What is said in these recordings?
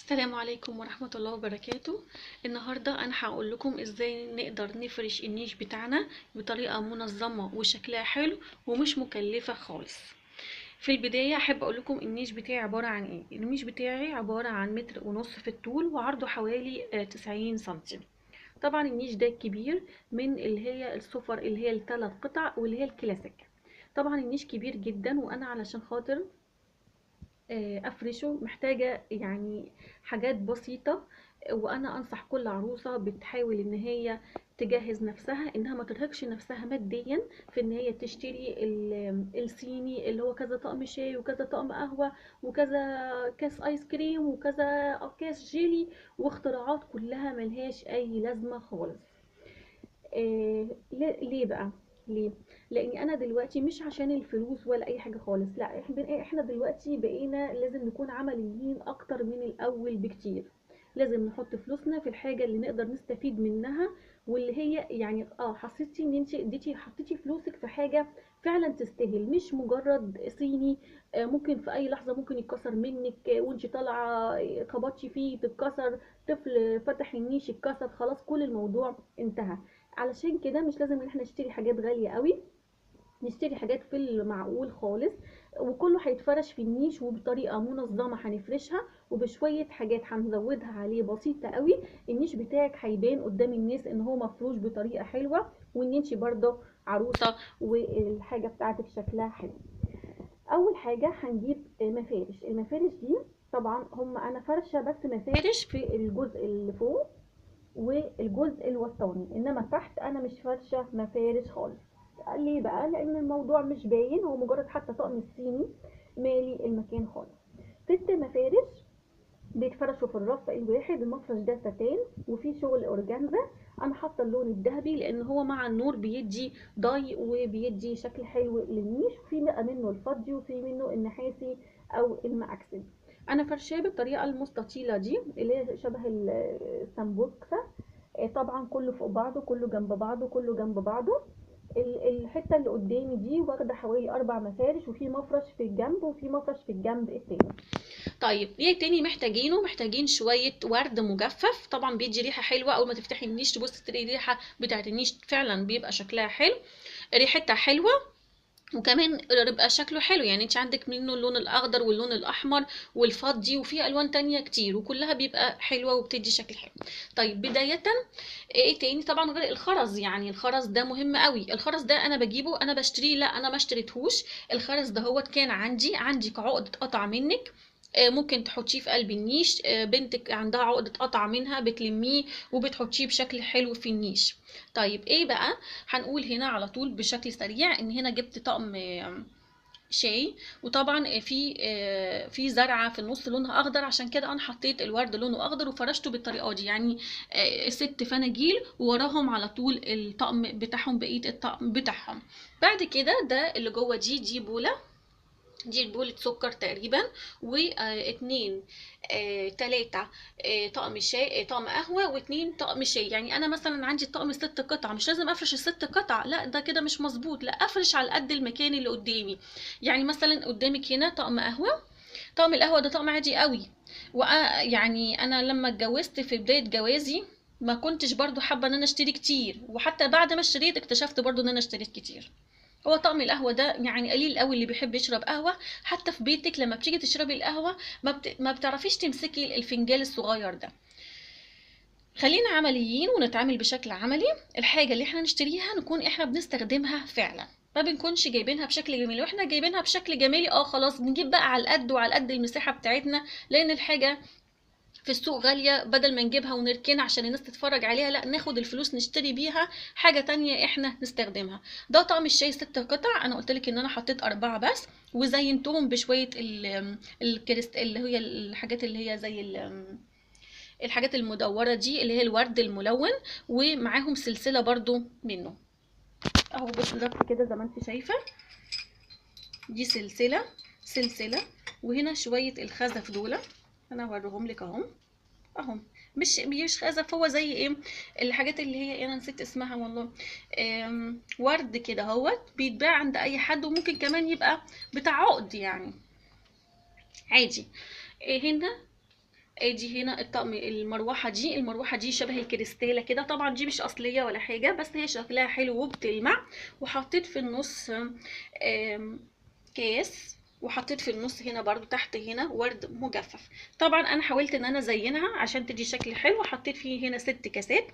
السلام عليكم ورحمة الله وبركاته. النهاردة أنا هقول لكم إزاي نقدر نفرش النيش بتاعنا بطريقة منظمة وشكلها حلو ومش مكلفة خالص. في البداية أحب أقول لكم النيش بتاعي عبارة عن إيه. النيش بتاعي عبارة عن 1.5 متر في الطول وعرضه حوالي 90 سنتي. طبعا النيش ده كبير، من اللي هي الصفر اللي هي الثلاث قطع واللي هي الكلاسيك. طبعا النيش كبير جدا، وأنا علشان خاطر افرشه محتاجة يعني حاجات بسيطة. وانا انصح كل عروسة بتحاول ان هي تجهز نفسها انها ما ترهقش نفسها ماديا في ان هي تشتري الصيني اللي هو كذا طقم شاي وكذا طقم قهوة وكذا كاس ايس كريم وكذا كاس جيلي واختراعات كلها ملهاش اي لازمة خالص. ليه بقى؟ ليه؟ لاني انا دلوقتي مش عشان الفلوس ولا اي حاجه خالص، لا احنا دلوقتي بقينا لازم نكون عمليين اكتر من الاول بكتير. لازم نحط فلوسنا في الحاجه اللي نقدر نستفيد منها، واللي هي يعني حسيتي ان انت حطيتي فلوسك في حاجه فعلا تستاهل، مش مجرد صيني ممكن في اي لحظه ممكن يتكسر منك، وانت طالعه خبطتي فيه تتكسر، طفل فتح النيش اتكسر، خلاص كل الموضوع انتهى. علشان كده مش لازم ان احنا نشتري حاجات غالية قوي، نشتري حاجات في المعقول خالص، وكله هيتفرش في النيش وبطريقة منظمة هنفرشها، وبشوية حاجات هنزودها عليه بسيطة قوي. النيش بتاعك هيبان قدام الناس ان هو مفروش بطريقة حلوة، وان انتي برضه عروسة والحاجة بتاعتك شكلها حلو. اول حاجة هنجيب مفارش. المفارش دي طبعا انا فرشة بس مفارش في الجزء اللي فوق والجزء الوسطاني، انما تحت انا مش فرشه مفارش خالص. ليه بقى؟ لان الموضوع مش باين، هو مجرد حتى طقم الصيني مالي المكان خالص. 6 مفارش بيتفرشوا في الرف الواحد. المفرش ده ستان وفيه شغل اورجانزا. انا حاطه اللون الذهبي لان هو مع النور بيدي ضي وبيدي شكل حلو للنيش. في بقى منه الفضي وفي منه النحاسي او المعكسي. انا فرشاه بالطريقه المستطيله دي اللي هي شبه السمبوكسه. طبعا كله فوق بعضه، كله جنب بعضه، كله جنب بعضه. الحته اللي قدامي دي واخده حوالي 4 مفارش، وفي مفرش في الجنب وفي مفرش في الجنب التاني. طيب ايه تاني محتاجينه؟ محتاجين شويه ورد مجفف، طبعا بيدي ريحه حلوه. اول ما تفتحي النيش تبص تلاقي الريحه بتاعت النيش فعلا بيبقى شكلها حلو، ريحتها حلوه، وكمان بيبقى شكله حلو. يعني انت عندك منه اللون الاخضر واللون الاحمر والفضي، وفي الوان تانية كتير وكلها بيبقى حلوه وبتدي شكل حلو. طيب بدايه ايه تاني؟ طبعا غير الخرز، يعني الخرز ده مهم قوي. الخرز ده انا بجيبه، انا بشتريه، لا انا ما اشتريتهوش. الخرز ده هو كان عندي عقدة قطع منك، ممكن تحطيه في قلب النيش. بنتك عندها عقدة قطع منها بتلميه وبتحطيه بشكل حلو في النيش. طيب ايه بقى؟ هنقول هنا على طول بشكل سريع ان هنا جبت طقم شاي، وطبعا في زرعه في النص لونها اخضر، عشان كده انا حطيت الورد لونه اخضر وفرشته بالطريقه دي. يعني 6 فناجيل ووراهم على طول الطقم بتاعهم، بقيه الطقم بتاعهم. بعد كده ده اللي جوه دي بوله، دي بولة سكر تقريبا، واتنين 3 طقم شاي، طقم قهوة، واتنين طقم شاي. يعني انا مثلا عندي الطقم 6 قطع، مش لازم افرش ال6 قطع، لا ده كده مش مظبوط، لا افرش على قد المكان اللي قدامي. يعني مثلا قدامك هنا طقم قهوة، طقم القهوة ده طقم عادي قوي. يعني انا لما اتجوزت في بداية جوازي ما كنتش برضو حابة ان انا اشتري كتير، وحتى بعد ما اشتريت اكتشفت برضو ان انا اشتريت كتير. هو طقم القهوة ده يعني قليل قوي اللي بيحب يشرب قهوة. حتى في بيتك لما بتيجي تشربي القهوة ما بتعرفيش تمسكي الفنجان الصغير ده. خلينا عمليين ونتعامل بشكل عملي. الحاجة اللي احنا نشتريها نكون احنا بنستخدمها فعلا، ما بنكونش جايبينها بشكل جميل. واحنا جايبينها بشكل جمالي خلاص نجيب بقى على القد وعلى قد المساحة بتاعتنا، لان الحاجة في السوق غالية، بدل ما نجيبها ونركنها عشان الناس تتفرج عليها، لا ناخد الفلوس نشتري بيها حاجة تانية احنا نستخدمها. ده طقم الشاي 6 قطع، انا قلتلك ان انا حطيت 4 بس، وزينتهم بشوية الكريست اللي هي الحاجات اللي هي زي الحاجات المدورة دي اللي هي الورد الملون، ومعاهم سلسلة برضو منه اهو بالظبط كده زي ما انت شايفة. دي سلسلة، وهنا شوية الخزف دول انا هوريهم لك اهم. اهو مش خزف، هو زي ايه الحاجات اللي هي انا نسيت اسمها والله. ورد كده اهوت بيتباع عند اي حد، وممكن كمان يبقى بتاع عقد يعني عادي. هنا ادي هنا الطقم المروحه دي شبه الكريستاله كده، طبعا دي مش اصليه ولا حاجه، بس هي شكلها حلو وبتلمع. وحطيت في النص كاس، وحطيت في النص هنا برضو تحت هنا ورد مجفف. طبعا انا حاولت ان انا ازينها عشان تدي شكل حلو. حطيت فيه هنا 6 كاسات،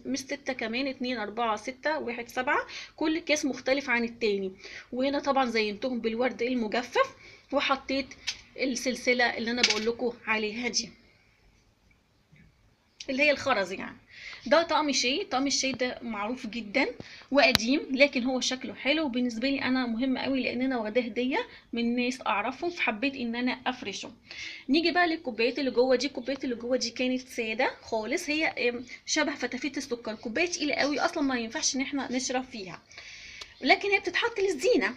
مش 6 كمان، 2 4 6 1 7، كل كاس مختلف عن التاني. وهنا طبعا زينتهم بالورد المجفف، وحطيت السلسله اللي انا بقول لكم عليها دي، اللي هي الخرز يعني. ده طقم شاي. طقم الشاي ده معروف جدا وقديم، لكن هو شكله حلو بالنسبه لي انا، مهم قوي لان انا واخداه هديه من ناس اعرفهم، فحبيت ان انا افرشه. نيجي بقى للكوبايات اللي جوه دي. الكوبايات اللي جوه دي كانت ساده خالص، هي شبه فتافيت السكر، كوبايه تقيله قوي اصلا ما ينفعش ان احنا نشرب فيها، لكن هي بتتحط للزينه.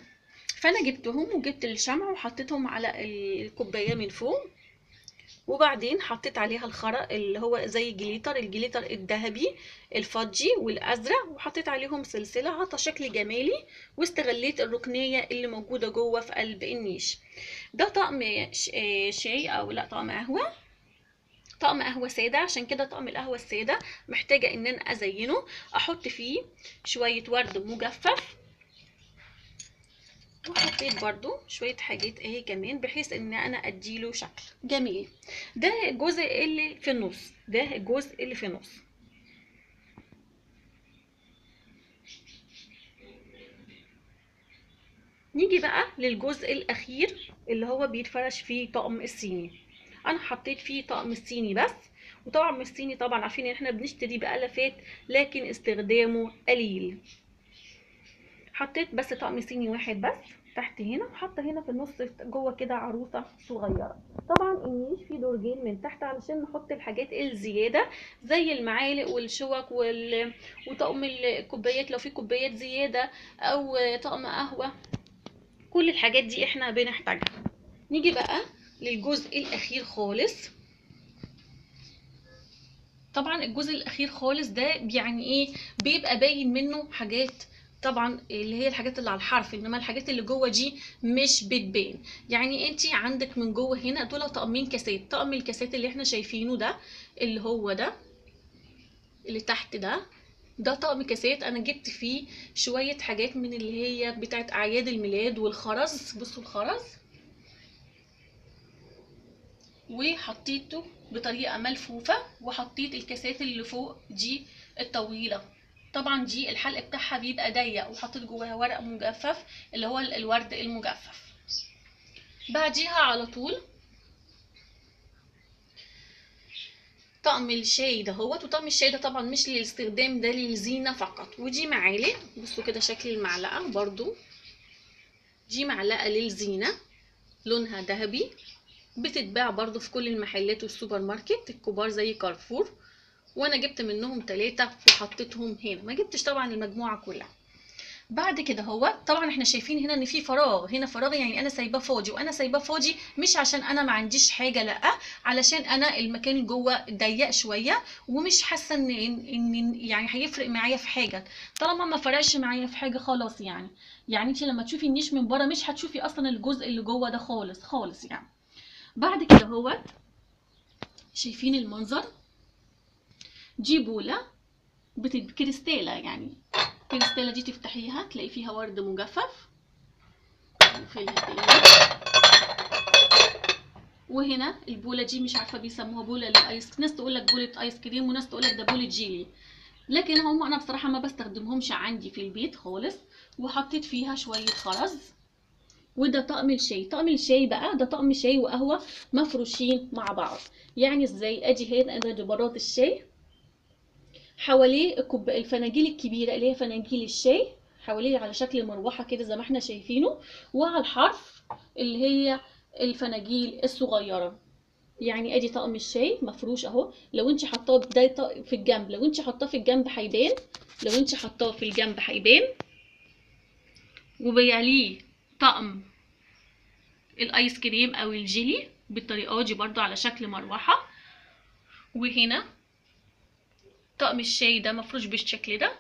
فانا جبتهم وجبت الشمع وحطيتهم على الكوبايه من فوق، وبعدين حطيت عليها الخرق اللي هو زي الجليتر الذهبي الفضي والازرق، وحطيت عليهم سلسله عطى شكل جمالي، واستغليت الركنيه اللي موجوده جوه في قلب النيش. ده طقم شاي، او لا، طقم قهوه. طقم قهوه ساده، عشان كده طقم القهوه الساده محتاجه ان انا ازينه. احط فيه شويه ورد مجفف، وحطيت برضو شوية حاجات اهي كمان بحيث ان انا اديله شكل جميل. ده الجزء اللي في النص، ده الجزء اللي في النص. نيجي بقى للجزء الاخير اللي هو بيتفرش فيه طقم الصيني. انا حطيت فيه طقم الصيني بس، وطبعا الصيني طبعا عارفين ان احنا بنشتري بآلافات، لكن استخدامه قليل. حطيت بس طقم صيني واحد بس تحت هنا، وحاطه هنا في النص جوه كده عروسه صغيره. طبعا النيش فيه درجين من تحت علشان نحط الحاجات الزياده، زي المعالق والشوك وطقم الكوبايات لو في كوبايات زياده، او طقم قهوه. كل الحاجات دي احنا بنحتاجها. نيجي بقى للجزء الاخير خالص. طبعا الجزء الاخير خالص ده يعني ايه، بيبقى باين منه حاجات طبعا اللي هي الحاجات اللي على الحرف، انما الحاجات اللي جوه دي مش بتبان. يعني انت عندك من جوه هنا دول طقمين كاسات. طقم الكاسات اللي احنا شايفينه ده، اللي هو ده اللي تحت ده طقم كاسات. انا جبت فيه شوية حاجات من اللي هي بتاعت اعياد الميلاد والخرز. بصوا الخرز، وحطيته بطريقة ملفوفة، وحطيت الكاسات اللي فوق دي الطويلة. طبعا دي الحلق بتاعها بيبقى ضيق، وحطيت جواها ورق مجفف اللي هو الورد المجفف. بعديها على طول طقم الشاي ده هو. وطقم الشاي ده طبعا مش للاستخدام، ده للزينة فقط. ودي معالق، بصوا كده شكل المعلقة برضو، دي معلقة للزينة لونها ذهبي، بتتباع برضو في كل المحلات والسوبر ماركت الكبار زي كارفور. وانا جبت منهم 3 وحطيتهم هنا، ما جبتش طبعا المجموعة كلها. بعد كده هو طبعا احنا شايفين هنا ان في فراغ، هنا فراغ يعني انا سايباه فاضي. وانا سايباه فاضي مش عشان انا ما عنديش حاجه، لا، علشان انا المكان جوه ضيق شويه، ومش حاسه ان يعني هيفرق معايا في حاجه. طالما ما فرقش معايا في حاجه خلاص يعني. يعني انت لما تشوفي النيش من بره مش هتشوفي اصلا الجزء اللي جوه ده خالص خالص يعني. بعد كده هو شايفين المنظر، دي بوله كريستاله يعني. الكريستاله دي تفتحيها تلاقي فيها ورد مجفف، وفي وهنا البوله دي مش عارفه بيسموها بوله للايس، ناس تقول لك بوله ايس كريم، وناس تقول لك ده بوله جيلي، لكن هم انا بصراحه ما بستخدمهمش عندي في البيت خالص. وحطيت فيها شويه خرز. وده طقم الشاي. طقم الشاي بقى ده طقم شاي وقهوه مفروشين مع بعض. يعني ازاي؟ ادي هنا ده جبارات الشاي، حواليه الفناجيل الكبيره اللي هي فناجيل الشاي، حواليه على شكل مروحه كده زي ما احنا شايفينه، وعلى الحرف اللي هي الفناجيل الصغيره. يعني ادي طقم الشاي مفروش اهو. لو انت حطاه ده في الجنب، لو انت حطاه في الجنب هيبان، لو انت حطاه في الجنب هيبان. وبيليه طقم الايس كريم او الجيلي بالطريقه دي برضو على شكل مروحه. وهنا طقم الشاي ده مفروش بالشكل ده.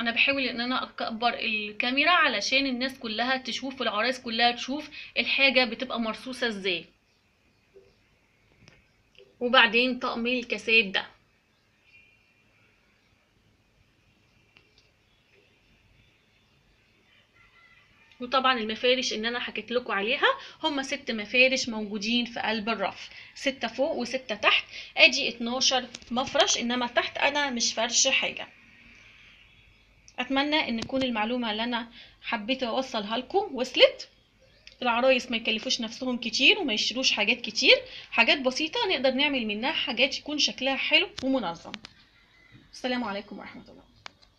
انا بحاول ان انا اكبر الكاميرا علشان الناس كلها تشوف، والعرايس كلها تشوف الحاجه بتبقى مرصوصه ازاي. وبعدين طقم الكاسات ده. وطبعا المفارش اللي انا حكيت لكم عليها هما 6 مفارش موجودين في قلب الرف، 6 فوق و6 تحت، ادي 12 مفرش، انما تحت انا مش فرش حاجه. اتمنى ان تكون المعلومه اللي انا حبيت اوصلها لكم وصلت. العرايس ما يكلفوش نفسهم كتير وما يشتروش حاجات كتير، حاجات بسيطه نقدر نعمل منها حاجات يكون شكلها حلو ومنظم. السلام عليكم ورحمه الله.